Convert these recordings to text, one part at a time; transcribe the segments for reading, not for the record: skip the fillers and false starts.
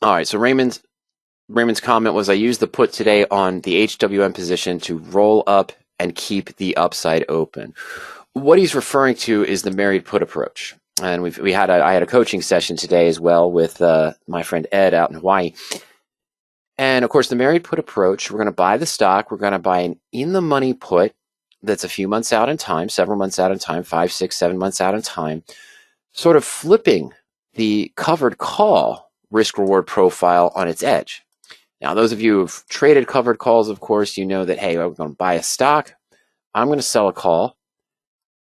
All right, so Raymond's comment was, I used the put today on the HWM position to roll up and keep the upside open. What he's referring to is the married put approach. And I had a coaching session today as well with my friend Ed out in Hawaii. And of course, the married put approach, we're going to buy the stock. We're going to buy an in the money put that's a few months out in time, several months out in time, 5, 6, 7 months out in time, sort of flipping the covered call risk reward profile on its edge. Now, those of you who've traded covered calls, of course, you know that, hey, I'm going to buy a stock. I'm going to sell a call.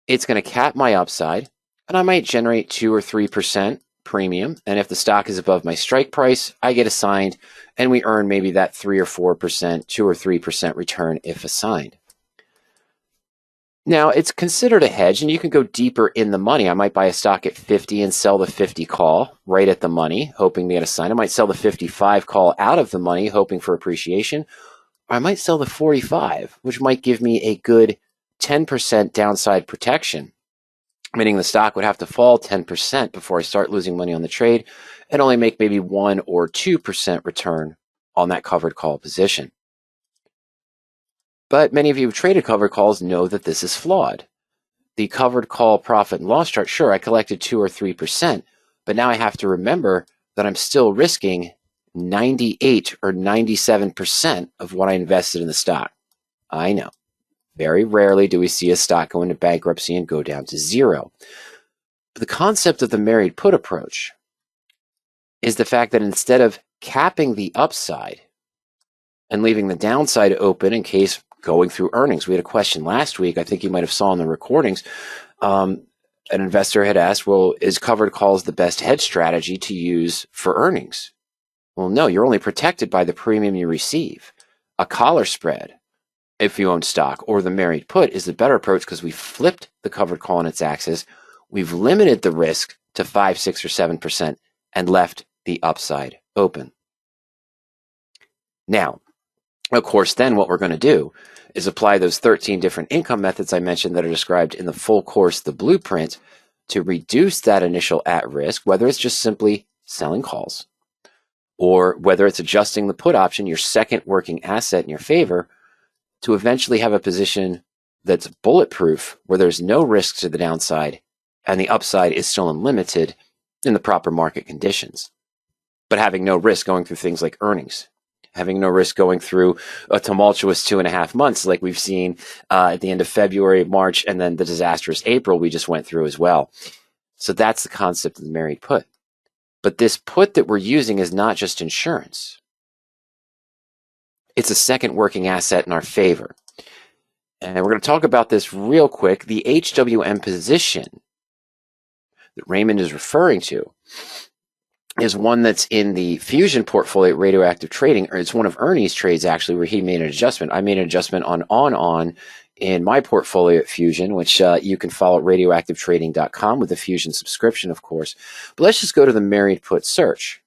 It's going to cap my upside, and I might generate 2 or 3% premium. And if the stock is above my strike price, I get assigned, and we earn maybe that 3 or 4%, 2 or 3% return if assigned. Now, it's considered a hedge, and you can go deeper in the money. I might buy a stock at 50 and sell the 50 call right at the money, hoping to get assigned. I might sell the 55 call out of the money, hoping for appreciation. Or I might sell the 45, which might give me a good 10% downside protection, meaning the stock would have to fall 10% before I start losing money on the trade and only make maybe 1 or 2% return on that covered call position. But many of you who've traded covered calls know that this is flawed. The covered call profit and loss chart, sure, I collected 2 or 3%, but now I have to remember that I'm still risking 98 or 97% of what I invested in the stock. I know. Very rarely do we see a stock go into bankruptcy and go down to zero. The concept of the married put approach is the fact that instead of capping the upside and leaving the downside open in case going through earnings. We had a question last week, I think you might have saw in the recordings. An investor had asked, well, is covered calls the best hedge strategy to use for earnings? Well, no, you're only protected by the premium you receive. A collar spread, if you own stock, or the married put is the better approach because we flipped the covered call on its axis. We've limited the risk to 5, 6, or 7% and left the upside open. Now, of course, then what we're going to do is apply those 13 different income methods I mentioned that are described in the full course, the blueprint, to reduce that initial at risk, whether it's just simply selling calls or whether it's adjusting the put option, your second working asset in your favor, to eventually have a position that's bulletproof where there's no risk to the downside and the upside is still unlimited in the proper market conditions, but having no risk going through things like earnings, having no risk going through a tumultuous 2.5 months like we've seen at the end of February, March, and then the disastrous April we just went through as well. So that's the concept of the married put. But this put that we're using is not just insurance. It's a second working asset in our favor. And we're going to talk about this real quick. The HWM position that Raymond is referring to is one that's in the Fusion portfolio at Radioactive Trading, or it's one of Ernie's trades actually where he made an adjustment. I made an adjustment on in my portfolio at Fusion, which you can follow at radioactivetrading.com with a Fusion subscription, of course. But let's just go to the married put search.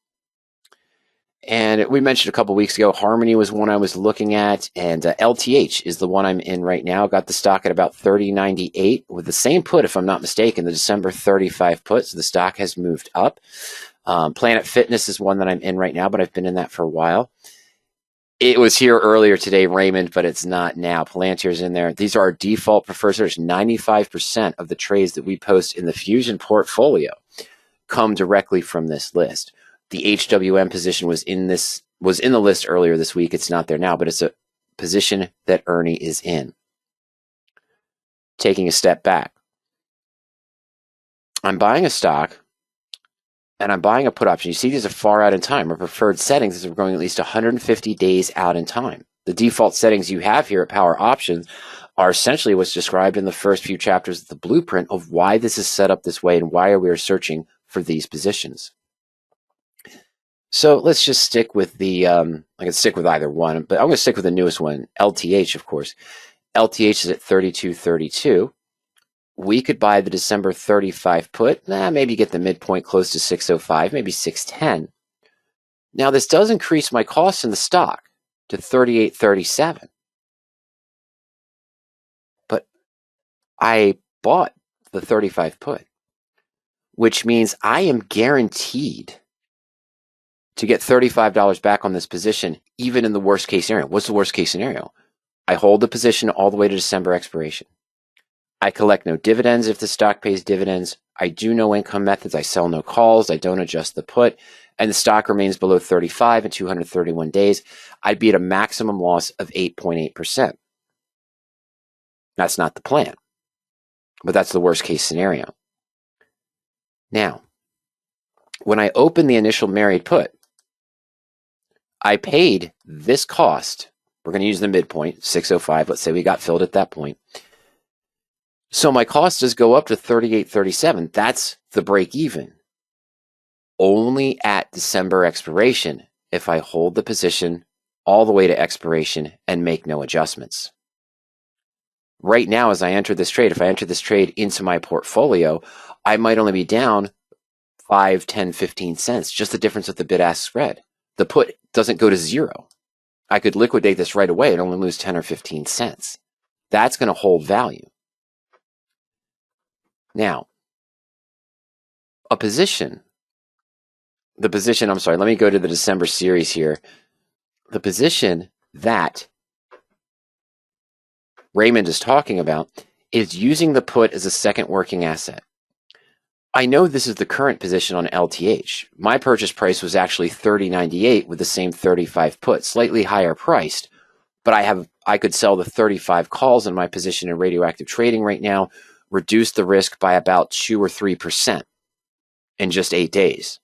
And we mentioned a couple weeks ago, Harmony was one I was looking at, and LTH is the one I'm in right now. Got the stock at about 30.98 with the same put, if I'm not mistaken, the December 35 put. So the stock has moved up. Planet Fitness is one that I'm in right now, but I've been in that for a while. It was here earlier today, Raymond, but it's not now. Palantir's in there. These are our default preferred search. 95% of the trades that we post in the Fusion portfolio come directly from this list. The HWM position was in the list earlier this week. It's not there now, but it's a position that Ernie is in. Taking a step back. I'm buying a stock and I'm buying a put option. You see these are far out in time. Our preferred settings is we're going at least 150 days out in time. The default settings you have here at Power Options are essentially what's described in the first few chapters of the blueprint of why this is set up this way and why we are searching for these positions. So let's just stick with the, I can stick with either one, but I'm going to stick with the newest one, LTH, of course. LTH is at 32.32. We could buy the December 35 put, maybe get the midpoint close to 605, maybe 610. Now, this does increase my cost in the stock to 38.37. But I bought the 35 put, which means I am guaranteed to get $35 back on this position, even in the worst case scenario. What's the worst case scenario? I hold the position all the way to December expiration. I collect no dividends if the stock pays dividends. I do no income methods. I sell no calls. I don't adjust the put. And the stock remains below 35 in 231 days. I'd be at a maximum loss of 8.8%. That's not the plan, but that's the worst case scenario. Now, when I opened the initial married put, I paid this cost. We're going to use the midpoint, 605. Let's say we got filled at that point. So my cost does go up to 38.37. That's the break even. Only at December expiration if I hold the position all the way to expiration and make no adjustments. Right now, as I enter this trade, if I enter this trade into my portfolio, I might only be down 5, 10, 15 cents, just the difference of the bid-ask spread. The put doesn't go to zero. I could liquidate this right away and only lose 10 or 15 cents. That's going to hold value. Now, the position, I'm sorry, let me go to the December series here. The position that Raymond is talking about is using the put as a second working asset. I know this is the current position on LTH. My purchase price was actually $30.98 with the same 35 put, slightly higher priced, but I could sell the 35 calls in my position in radioactive trading right now, reduce the risk by about 2 or 3% in just 8 days.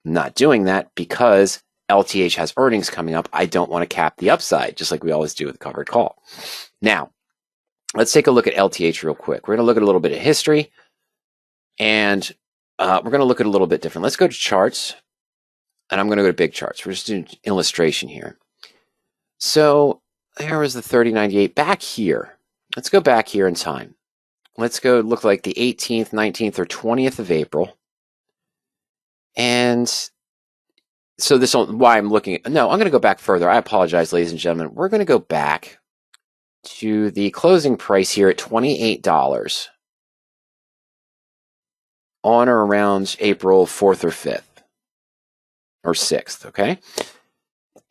I'm not doing that because LTH has earnings coming up. I don't want to cap the upside, just like we always do with a covered call. Now, let's take a look at LTH real quick. We're going to look at a little bit of history, and we're going to look at a little bit different. Let's go to charts, and I'm going to go to big charts. We're just doing an illustration here. So there was the 30.98 back here. Let's go back here in time. Let's go look like the 18th, 19th, or 20th of April. And so this is why I'm looking at, no, I'm going to go back further. I apologize, ladies and gentlemen. We're going to go back to the closing price here at $28 on or around April 4th or 5th or 6th, okay?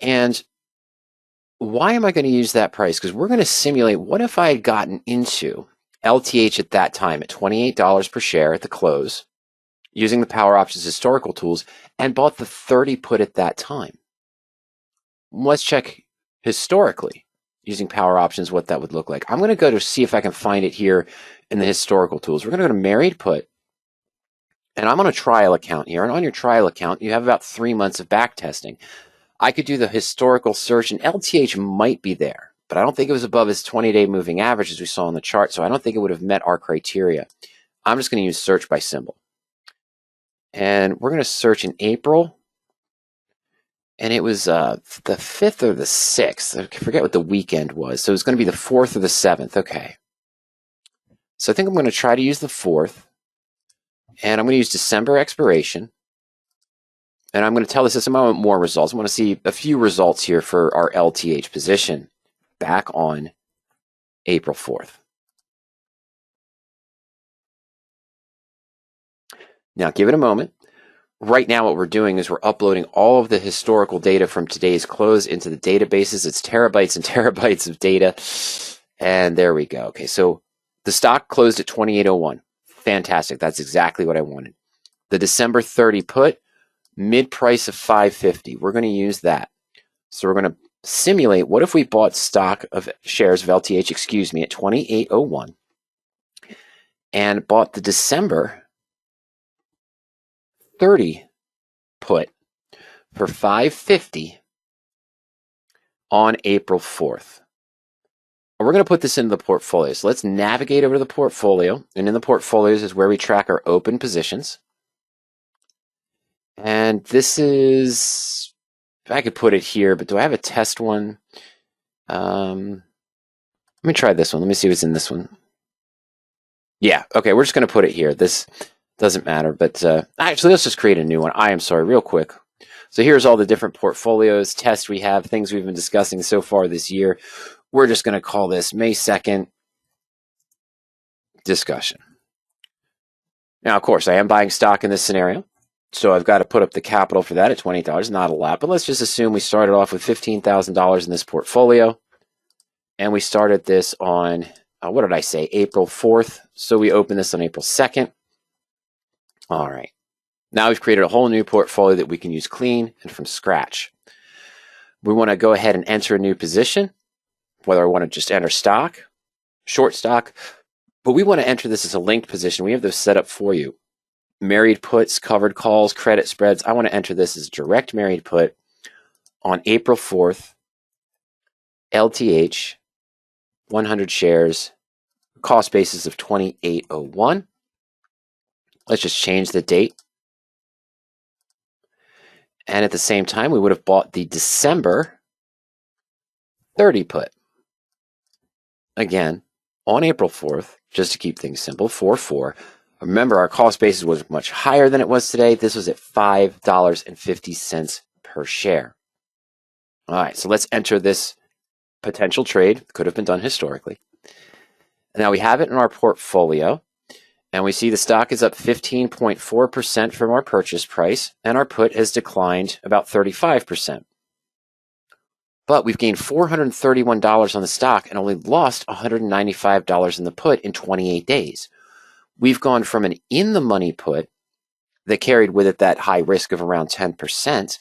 And why am I going to use that price? Because we're going to simulate, what if I had gotten into LTH at that time at $28 per share at the close, using the Power Options historical tools, and bought the 30 put at that time. Let's check historically, using Power Options, what that would look like. I'm going to go to see if I can find it here in the historical tools. We're going to go to married put, and I'm on a trial account here. And on your trial account, you have about 3 months of back testing. I could do the historical search, and LTH might be there, but I don't think it was above its 20-day moving average as we saw on the chart, so I don't think it would have met our criteria. I'm just going to use search by symbol. And we're going to search in April. And it was the 5th or the 6th. I forget what the weekend was. So it's going to be the 4th or the 7th. Okay. So I think I'm going to try to use the 4th. And I'm going to use December expiration. And I'm going to tell the system I want more results. I want to see a few results here for our LTH position back on April 4th. Now, give it a moment. Right now, what we're doing is we're uploading all of the historical data from today's close into the databases. It's terabytes and terabytes of data. And there we go. Okay, so the stock closed at 28.01. Fantastic. That's exactly what I wanted. The December 30 put, mid price of 550. We're going to use that. So we're going to simulate, what if we bought stock of shares of LTH, at 28.01 and bought the December 30 put for 550 on April 4th. We're going to put this into the portfolio. So let's navigate over to the portfolio. And in the portfolios is where we track our open positions. And this is, if I could put it here, but do I have a test one? Let me try this one. Let me see what's in this one. Yeah, okay, we're just going to put it here. This doesn't matter, but actually, let's just create a new one. I am sorry, real quick. So here's all the different portfolios, tests we have, things we've been discussing so far this year. We're just going to call this May 2nd discussion. Now, of course, I am buying stock in this scenario. So I've got to put up the capital for that at $20, not a lot, but let's just assume we started off with $15,000 in this portfolio. And we started this on, what did I say, April 4th. So we opened this on April 2nd. All right. Now we've created a whole new portfolio that we can use clean and from scratch. We want to go ahead and enter a new position, whether I want to just enter stock, short stock, but we want to enter this as a linked position. We have those set up for you. Married puts, covered calls, credit spreads. I want to enter this as direct married put on April 4th, LTH, 100 shares, cost basis of 28.01. Let's just change the date. And at the same time, we would have bought the December 30 put. Again, on April 4th, just to keep things simple, 4-4. Remember, our cost basis was much higher than it was today. This was at $5.50 per share. All right, so let's enter this potential trade. Could have been done historically. Now we have it in our portfolio, and we see the stock is up 15.4% from our purchase price, and our put has declined about 35%. But we've gained $431 on the stock and only lost $195 in the put in 28 days. We've gone from an in-the-money put that carried with it that high risk of around 10%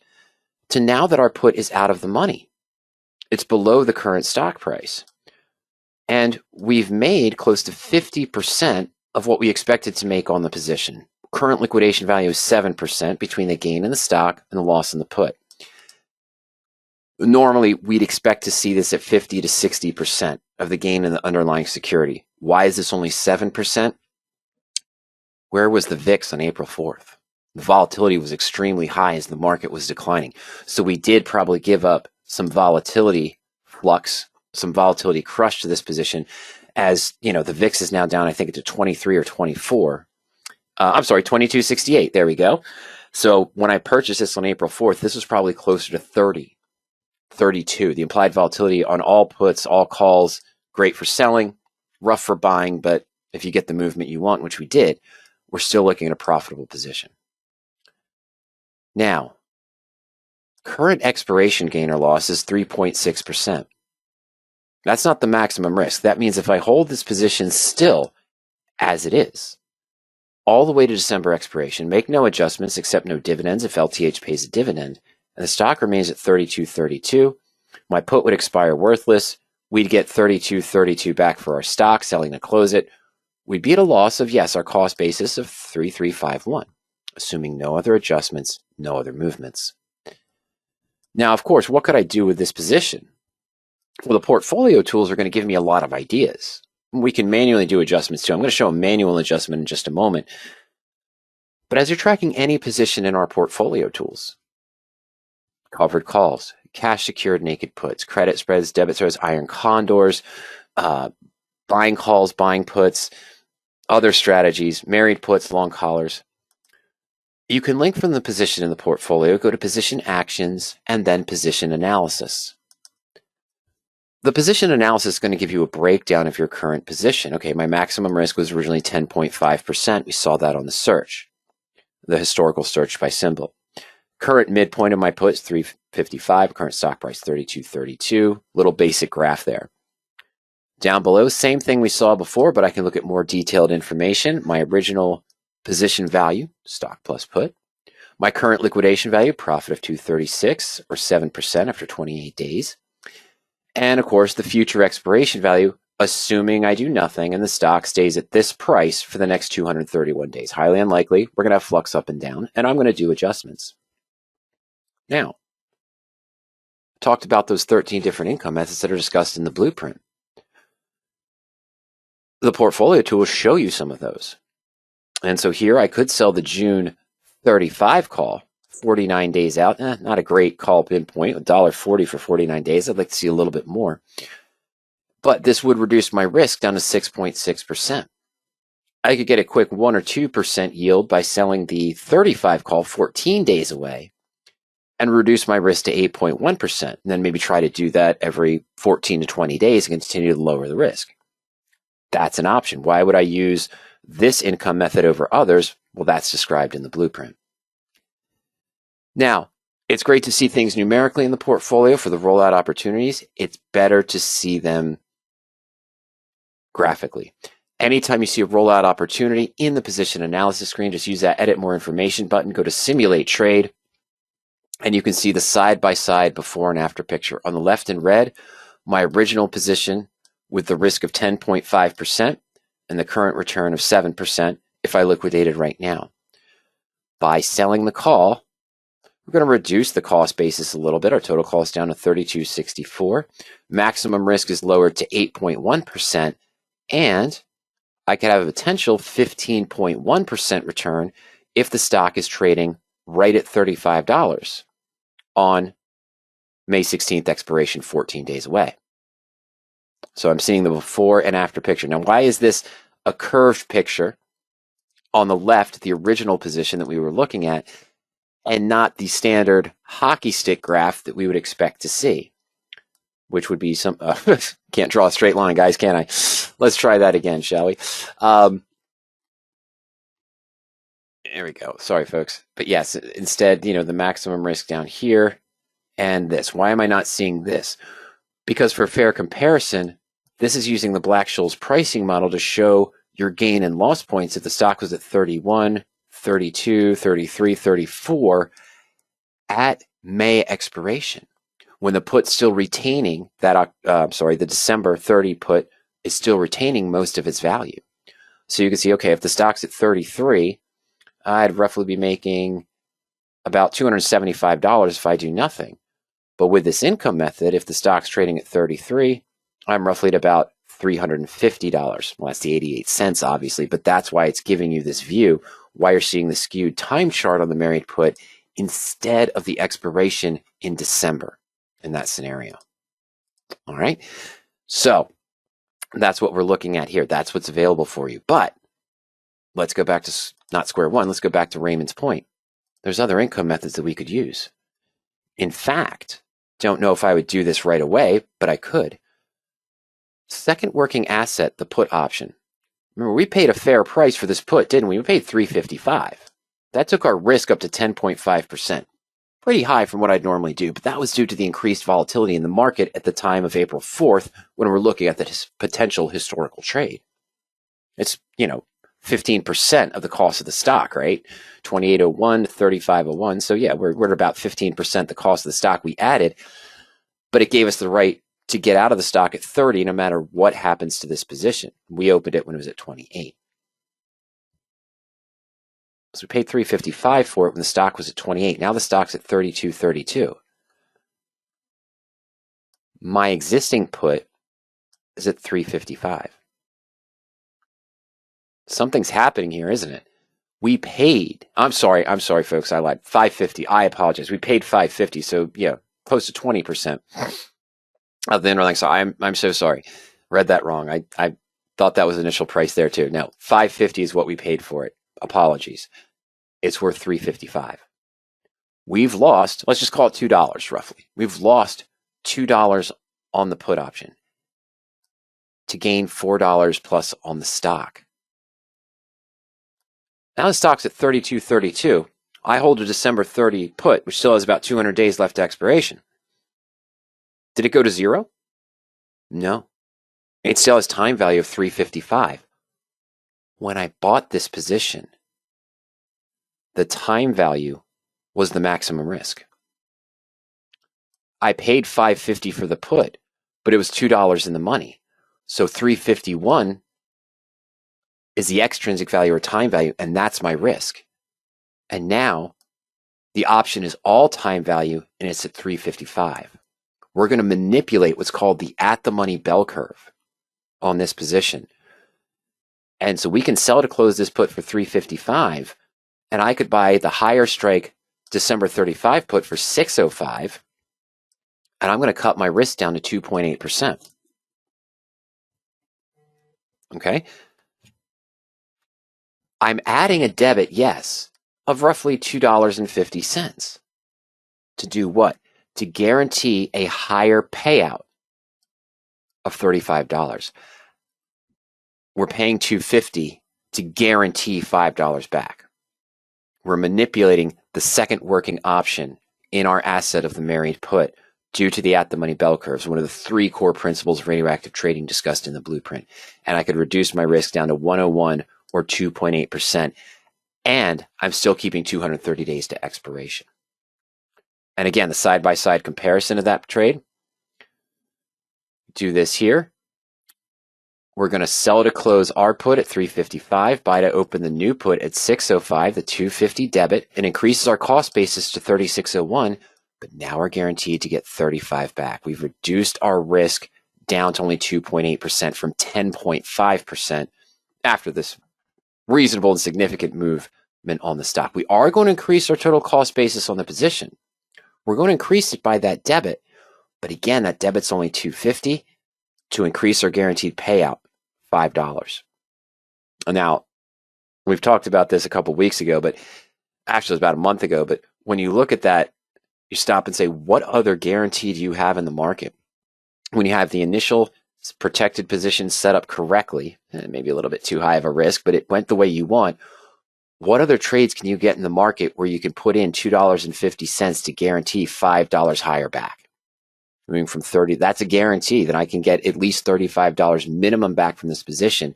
to now that our put is out of the money. It's below the current stock price. And we've made close to 50% of what we expected to make on the position. Current liquidation value is 7% between the gain in the stock and the loss in the put. Normally, we'd expect to see this at 50 to 60% of the gain in the underlying security. Why is this only 7%? Where was the VIX on April 4th? The volatility was extremely high as the market was declining. So we did probably give up some volatility flux, some volatility crush to this position as, the VIX is now down, I think, to 23 or 24. 2268. There we go. So when I purchased this on April 4th, this was probably closer to 30, 32. The implied volatility on all puts, all calls, great for selling, rough for buying, but if you get the movement you want, which we did, we're still looking at a profitable position. Now, current expiration gain or loss is 3.6%. That's not the maximum risk. That means if I hold this position still as it is, all the way to December expiration, make no adjustments except no dividends if LTH pays a dividend, and the stock remains at 32.32, my put would expire worthless. We'd get 32.32 back for our stock, selling to close it. We'd be at a loss of, yes, our cost basis of 3.351, assuming no other adjustments, no other movements. Now, of course, what could I do with this position? Well, the portfolio tools are going to give me a lot of ideas. We can manually do adjustments too. I'm going to show a manual adjustment in just a moment. But as you're tracking any position in our portfolio tools, covered calls, cash secured naked puts, credit spreads, debit spreads, iron condors, buying calls, buying puts, other strategies, married puts, long collars. You can link from the position in the portfolio, go to position actions, and then position analysis. The position analysis is going to give you a breakdown of your current position. Okay, my maximum risk was originally 10.5%. We saw that on the search, the historical search by symbol. Current midpoint of my put is 355, current stock price 32.32. Little basic graph there. Down below, same thing we saw before, but I can look at more detailed information. My original position value, stock plus put. My current liquidation value, profit of 236 or 7% after 28 days. And of course, the future expiration value, assuming I do nothing and the stock stays at this price for the next 231 days. Highly unlikely. We're going to have flux up and down, and I'm going to do adjustments. Now, talked about those 13 different income methods that are discussed in the blueprint. The portfolio tool will show you some of those. And so here I could sell the June 35 call, 49 days out. Not a great call pinpoint, $1.40 for 49 days. I'd like to see a little bit more. But this would reduce my risk down to 6.6%. I could get a quick 1 or 2% yield by selling the 35 call 14 days away and reduce my risk to 8.1%. And then maybe try to do that every 14 to 20 days and continue to lower the risk. That's an option. Why would I use this income method over others? Well, that's described in the blueprint. Now, it's great to see things numerically in the portfolio for the rollout opportunities. It's better to see them graphically. Anytime you see a rollout opportunity in the position analysis screen, just use that edit more information button, go to simulate trade, and you can see the side-by-side before and after picture. On the left in red, my original position with the risk of 10.5% and the current return of 7% if I liquidated right now. By selling the call, we're going to reduce the cost basis a little bit. Our total cost down to $32.64. Maximum risk is lowered to 8.1%, and I could have a potential 15.1% return if the stock is trading right at $35 on May 16th expiration, 14 days away. So I'm seeing the before and after picture. Now, why is this a curved picture on the left, the original position that we were looking at, and not the standard hockey stick graph that we would expect to see, which would be some, can't draw a straight line, guys, can I? Let's try that again, shall we? There we go. Sorry, folks. But yes, instead, the maximum risk down here and this. Why am I not seeing this? Because for fair comparison, this is using the Black-Scholes pricing model to show your gain and loss points if the stock was at 31, 32, 33, 34 at May expiration, when the put's still retaining that, the December 30 put is still retaining most of its value. So you can see, okay, if the stock's at 33, I'd roughly be making about $275 if I do nothing. But with this income method, if the stock's trading at 33, I'm roughly at about $350. Well, that's the 88 cents, obviously, but that's why it's giving you this view, why you're seeing the skewed time chart on the married put instead of the expiration in December in that scenario. All right. So that's what we're looking at here. That's what's available for you. But let's go back to not square one. Let's go back to Raymond's point. There's other income methods that we could use. In fact, don't know if I would do this right away, but I could. Second working asset, the put option. Remember, we paid a fair price for this put, didn't we? We paid $355. That took our risk up to 10.5%. Pretty high from what I'd normally do, but that was due to the increased volatility in the market at the time of April 4th when we're looking at the potential historical trade. It's, 15% of the cost of the stock, right? 28.01 to 35.01. So yeah, we're at about 15% the cost of the stock we added, but it gave us the right to get out of the stock at 30 no matter what happens to this position. We opened it when it was at 28. So we paid $355 for it when the stock was at 28. Now the stock's at 32.32. My existing put is at $355. Something's happening here, isn't it? We paid, I'm sorry, folks, I lied. $550. I apologize. We paid $550, so yeah, close to 20% of the underlying. So I'm so sorry. Read that wrong. I thought that was the initial price there too. No, $550 is what we paid for it. Apologies. It's worth $355. We've lost, let's just call it $2 roughly. We've lost $2 on the put option to gain $4 plus on the stock. Now the stock's at 32.32. I hold a December 30 put, which still has about 200 days left to expiration. Did it go to zero? No. It still has time value of $355. When I bought this position, the time value was the maximum risk. I paid $550 for the put, but it was $2 in the money. So $351 is the extrinsic value or time value, and that's my risk. And now the option is all time value, and it's at $355. We're going to manipulate what's called the at the money bell curve on this position. And so we can sell to close this put for $355, and I could buy the higher strike December 35 put for $605, and I'm going to cut my risk down to 2.8%. Okay? I'm adding a debit, yes, of roughly $2.50. To do what? To guarantee a higher payout of $35. We're paying $250 to guarantee $5 back. we're manipulating the second working option in our asset of the married put due to the at-the-money bell curves, one of the 3 core principles of radioactive trading discussed in the blueprint. And I could reduce my risk down to 101 or 2.8%, and I'm still keeping 230 days to expiration. And again, the side-by-side comparison of that trade, do this here. We're going to sell to close our put at 355, buy to open the new put at 605, the 250 debit, and increases our cost basis to 3601, but now we're guaranteed to get 35 back. We've reduced our risk down to only 2.8% from 10.5% after this reasonable and significant movement on the stock. We are going to increase our total cost basis on the position. We're going to increase it by that debit, but again, that debit's only 250 to increase our guaranteed payout, $5. Now, we've talked about this a couple weeks ago, but actually it was about a month ago, but when you look at that, you stop and say, what other guarantee do you have in the market? When you have the initial protected position set up correctly, maybe a little bit too high of a risk, but it went the way you want, what other trades can you get in the market where you can put in $2.50 to guarantee $5 higher back? Moving from 30, that's a guarantee that I can get at least $35 minimum back from this position,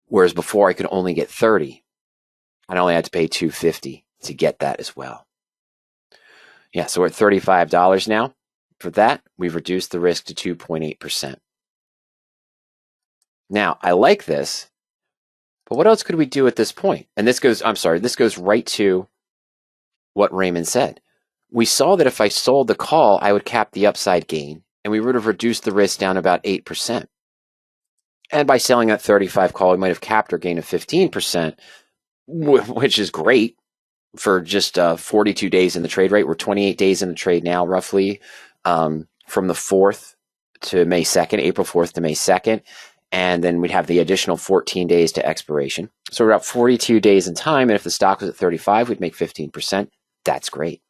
whereas before I could only get 30. I only had to pay $2.50 to get that as well. Yeah, so we're at $35 now. For that, we've reduced the risk to 2.8%. Now, I like this, but what else could we do at this point? And this goes right to what Raymond said. We saw that if I sold the call, I would cap the upside gain, and we would have reduced the risk down about 8%. And by selling that 35 call, we might have capped our gain of 15%, which is great for just 42 days in the trade rate. We're 28 days in the trade now, roughly, from the 4th to May 2nd, April 4th to May 2nd. And then we'd have the additional 14 days to expiration. So we're about 42 days in time, and if the stock was at 35, we'd make 15%. That's great.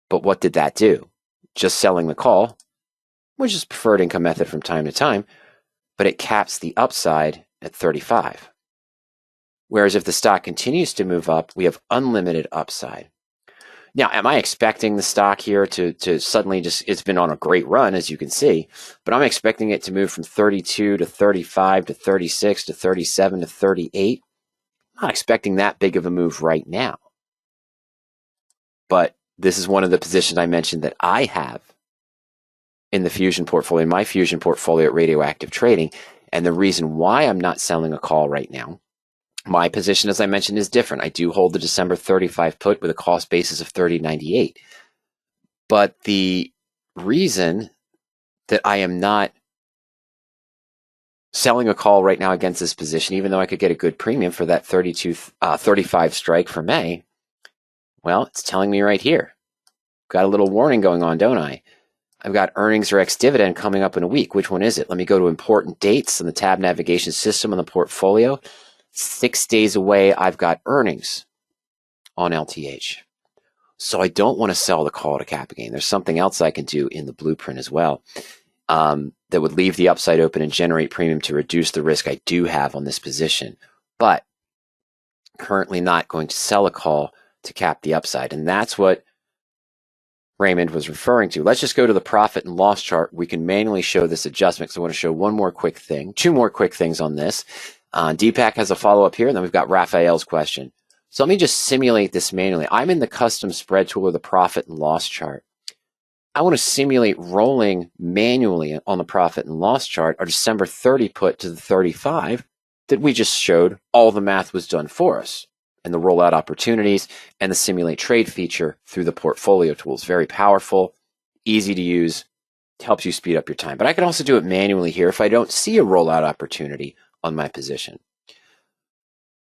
But what did that do? Just selling the call, which is preferred income method from time to time, but it caps the upside at 35. Whereas if the stock continues to move up, we have unlimited upside. Now, am I expecting the stock here to suddenly it's been on a great run, as you can see, but I'm expecting it to move from 32 to 35 to 36 to 37 to 38. I'm not expecting that big of a move right now. But this is one of the positions I mentioned that I have in the Fusion portfolio, my Fusion portfolio at Radioactive Trading. And the reason why I'm not selling a call right now, my position, as I mentioned, is different. I do hold the December 35 put with a cost basis of $30.98. But the reason that I am not selling a call right now against this position, even though I could get a good premium for that 35 strike for May, well, it's telling me right here. Got a little warning going on, don't I? I've got earnings or ex-dividend coming up in a week. Which one is it? Let me go to important dates on the tab navigation system on the portfolio. 6 days away, I've got earnings on LTH. So I don't want to sell the call to cap gain. There's something else I can do in the blueprint as well that would leave the upside open and generate premium to reduce the risk I do have on this position. But currently not going to sell a call to cap the upside. And that's what Raymond was referring to. Let's just go to the profit and loss chart. We can manually show this adjustment. So I want to show one more quick thing, 2 more quick things on this. Deepak has a follow-up here, and then we've got Raphael's question. So let me just simulate this manually. I'm in the custom spread tool or the profit and loss chart. I want to simulate rolling manually on the profit and loss chart our December 30 put to the 35 that we just showed. All the math was done for us. And the rollout opportunities and the simulate trade feature through the portfolio tools. Very powerful, easy to use, helps you speed up your time. But I can also do it manually here if I don't see a rollout opportunity on my position.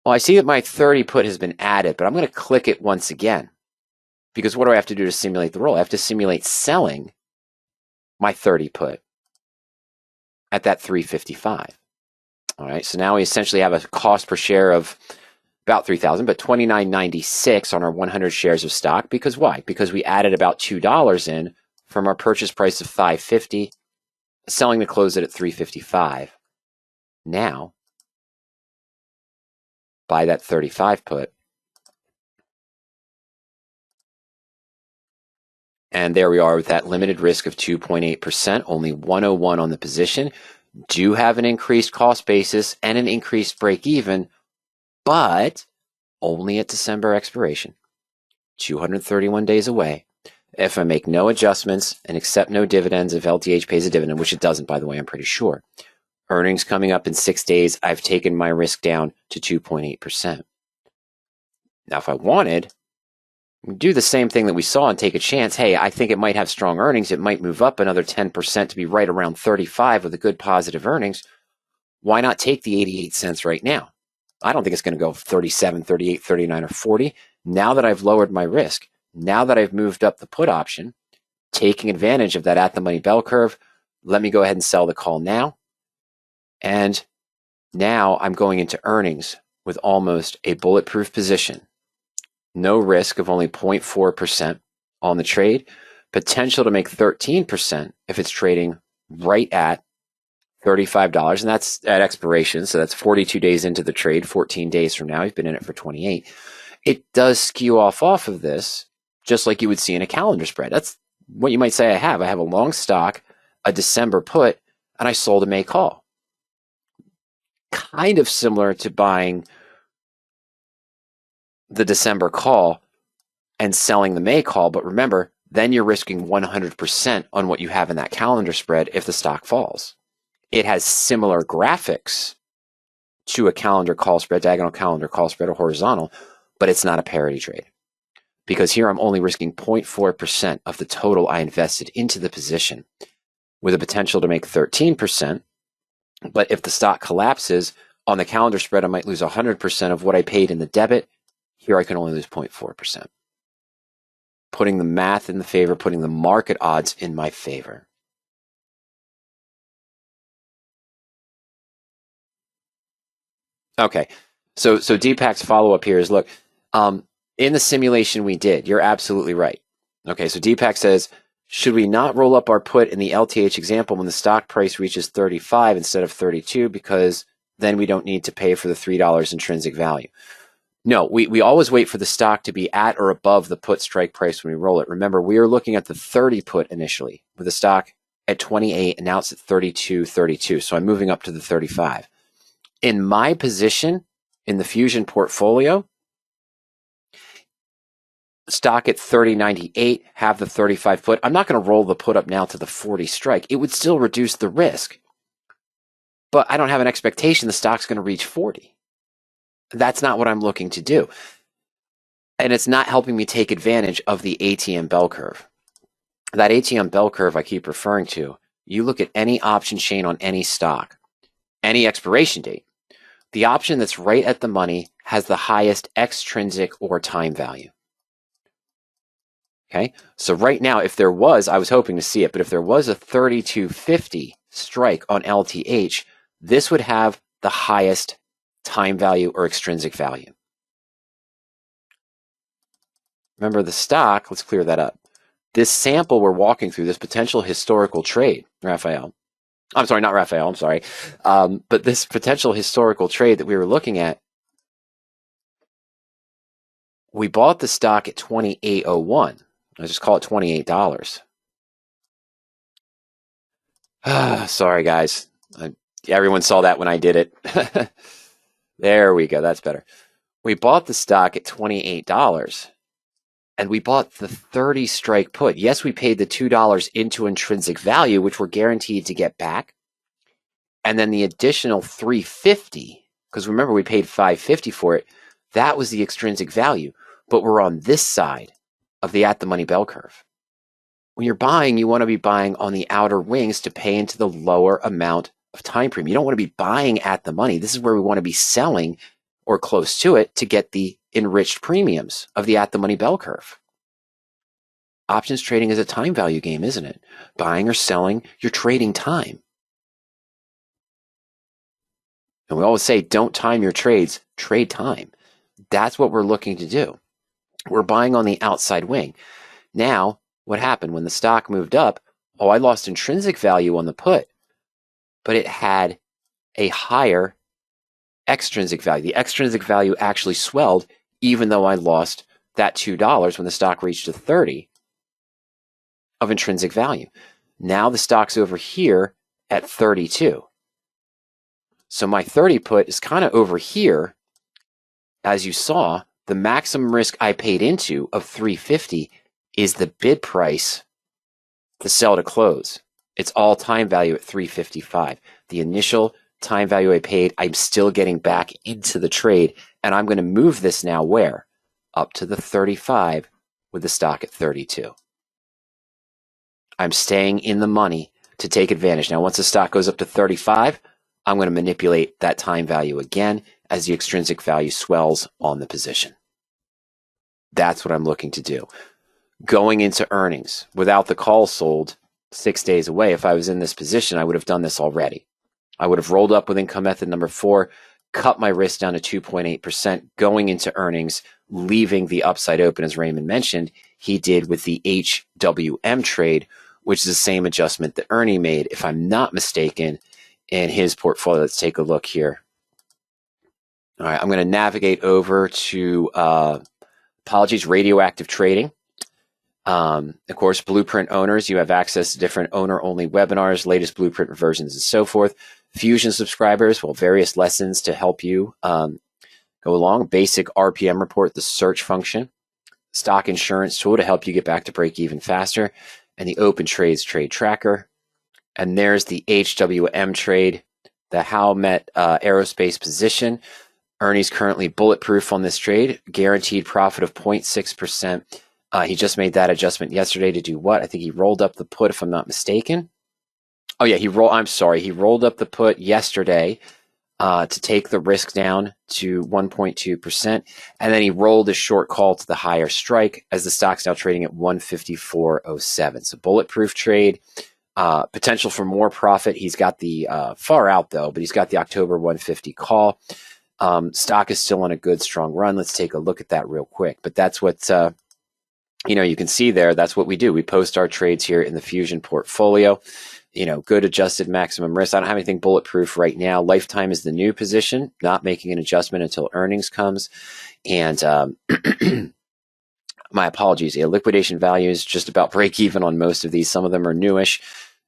Well, I see that my 30 put has been added, but I'm going to click it once again. Because what do I have to do to simulate the roll? I have to simulate selling my 30 put at that 355. All right, so now we essentially have a cost per share of about $3,000, but $29.96 on our 100 shares of stock. Because why? Because we added about $2 in from our purchase price of $5.50, selling to close it at $3.55. Now, buy that 35 put And there we are with that limited risk of 2.8%, only 101 on the position. Do have an increased cost basis and an increased break even, but only at December expiration. 231 days away. If I make no adjustments and accept no dividends, if LTH pays a dividend, which it doesn't, by the way, I'm pretty sure. Earnings coming up in 6 days, I've taken my risk down to 2.8%. Now, if I wanted, do the same thing that we saw and take a chance. Hey, I think it might have strong earnings. It might move up another 10% to be right around 35 with a good positive earnings. Why not take the 88 cents right now? I don't think it's going to go 37, 38, 39, or 40. Now that I've lowered my risk, now that I've moved up the put option, taking advantage of that at the money bell curve, let me go ahead and sell the call now. And now I'm going into earnings with almost a bulletproof position. No risk of only 0.4% on the trade. Potential to make 13% if it's trading right at $35, and that's at expiration, so that's 42 days into the trade, 14 days from now. You've been in it for 28. It does skew off of this, just like you would see in a calendar spread. That's what you might say I have. I have a long stock, a December put, and I sold a May call. Kind of similar to buying the December call and selling the May call, but remember, then you're risking 100% on what you have in that calendar spread if the stock falls. It has similar graphics to a calendar call spread, diagonal calendar call spread, or horizontal, but it's not a parity trade. Because here I'm only risking 0.4% of the total I invested into the position with a potential to make 13%. But if the stock collapses on the calendar spread, I might lose 100% of what I paid in the debit. Here I can only lose 0.4%. Putting the math in the favor, putting the market odds in my favor. Okay, so Deepak's follow-up here is, look, in the simulation we did, you're absolutely right. Okay, so Deepak says, should we not roll up our put in the LTH example when the stock price reaches 35 instead of 32, because then we don't need to pay for the $3 intrinsic value? No, we always wait for the stock to be at or above the put strike price when we roll it. Remember, we are looking at the 30 put initially with the stock at 28, and now it's at 32. So I'm moving up to the 35. In my position in the Fusion portfolio, stock at 30.98, have the 35 put. I'm not going to roll the put up now to the 40 strike. It would still reduce the risk. But I don't have an expectation the stock's going to reach 40. That's not what I'm looking to do. And it's not helping me take advantage of the ATM bell curve. That ATM bell curve I keep referring to, you look at any option chain on any stock, any expiration date, the option that's right at the money has the highest extrinsic or time value. Okay, so right now, if there was, I was hoping to see it, but if there was a 32.50 strike on LTH, this would have the highest time value or extrinsic value. Remember the stock, let's clear that up. This sample we're walking through, this potential historical trade, Raphael. I'm sorry, not Raphael, I'm sorry. But this potential historical trade that we were looking at, we bought the stock at $28.01. Let's just call it $28. Sorry, guys. Everyone saw that when I did it. There we go. That's better. We bought the stock at $28, and we bought the 30 strike put. Yes, we paid the $2 into intrinsic value, which we're guaranteed to get back. And then the additional $3.50, because remember, we paid $5.50 for it. That was the extrinsic value. But we're on this side of the at the money bell curve. When you're buying, you want to be buying on the outer wings to pay into the lower amount of time premium. You don't want to be buying at the money. This is where we want to be selling or close to it to get the enriched premiums of the at the money bell curve. Options trading is a time value game, isn't it? Buying or selling, you're trading time. And we always say, don't time your trades, trade time. That's what we're looking to do. We're buying on the outside wing. Now, what happened when the stock moved up? Oh, I lost intrinsic value on the put, but it had a higher extrinsic value. The extrinsic value actually swelled, even though I lost that $2 when the stock reached to 30. of intrinsic value. Now the stock's over here at 32. So my 30 put is kind of over here. As you saw, the maximum risk I paid into of 350 is the bid price to sell to close. It's all time value at 355. The initial time value I paid, I'm still getting back into the trade, and I'm going to move this now where? Up to the 35 with the stock at 32. I'm staying in the money to take advantage. Now, once the stock goes up to 35, I'm going to manipulate that time value again as the extrinsic value swells on the position. That's what I'm looking to do. Going into earnings, without the call sold 6 days away, if I was in this position, I would have done this already. I would have rolled up with income method number 4, cut my risk down to 2.8%, going into earnings, leaving the upside open, as Raymond mentioned, he did with the HWM trade, which is the same adjustment that Ernie made, if I'm not mistaken, in his portfolio. Let's take a look here. All right, I'm going to navigate over to, radioactive trading. Of course, Blueprint owners, you have access to different owner-only webinars, latest Blueprint versions, and so forth. Fusion subscribers, well, various lessons to help you go along. Basic RPM report, the search function. Stock insurance tool to help you get back to break even faster. And the Open Trades trade tracker. And there's the HWM trade, the Howmet aerospace position. Ernie's currently bulletproof on this trade, guaranteed profit of 0.6%. He just made that adjustment yesterday to do what? I think he rolled up the put, if I'm not mistaken. Oh yeah, he rolled up the put yesterday to take the risk down to 1.2%, and then he rolled a short call to the higher strike as the stock's now trading at 154.07. So bulletproof trade, potential for more profit. He's got the far out though, but he's got the October 150 call. Stock is still on a good strong run. Let's take a look at that real quick. But that's what you can see there. That's what we do. We post our trades here in the Fusion portfolio. Good adjusted maximum risk. I don't have anything bulletproof right now. Lifetime is the new position, not making an adjustment until earnings comes. And my apologies. Yeah, liquidation value is just about break even on most of these. Some of them are newish,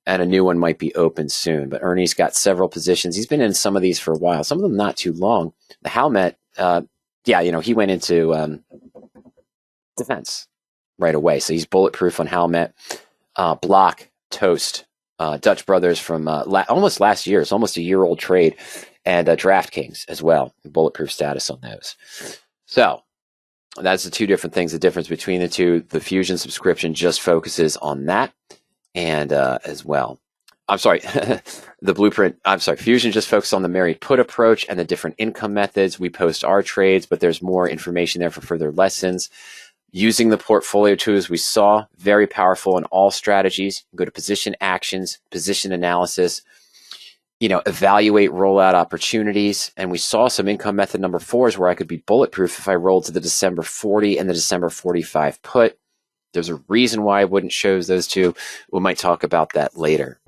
and a new one might be open soon. But Ernie's got several positions. He's been in some of these for a while, some of them not too long. The Howmet, he went into defense right away. So he's bulletproof on Howmet. Block, Toast, Dutch Brothers from almost last year. It's almost a year-old trade. And DraftKings as well. Bulletproof status on those. So that's the two different things. The difference between the two. The Fusion subscription just focuses on that. And as well. I'm sorry, Fusion just focuses on the married put approach and the different income methods. We post our trades, but there's more information there for further lessons. Using the portfolio tools we saw, very powerful in all strategies. Go to position actions, position analysis, evaluate rollout opportunities. And we saw some income method number 4s where I could be bulletproof if I rolled to the December 40 and the December 45 put. There's a reason why I wouldn't choose those two. We might talk about that later.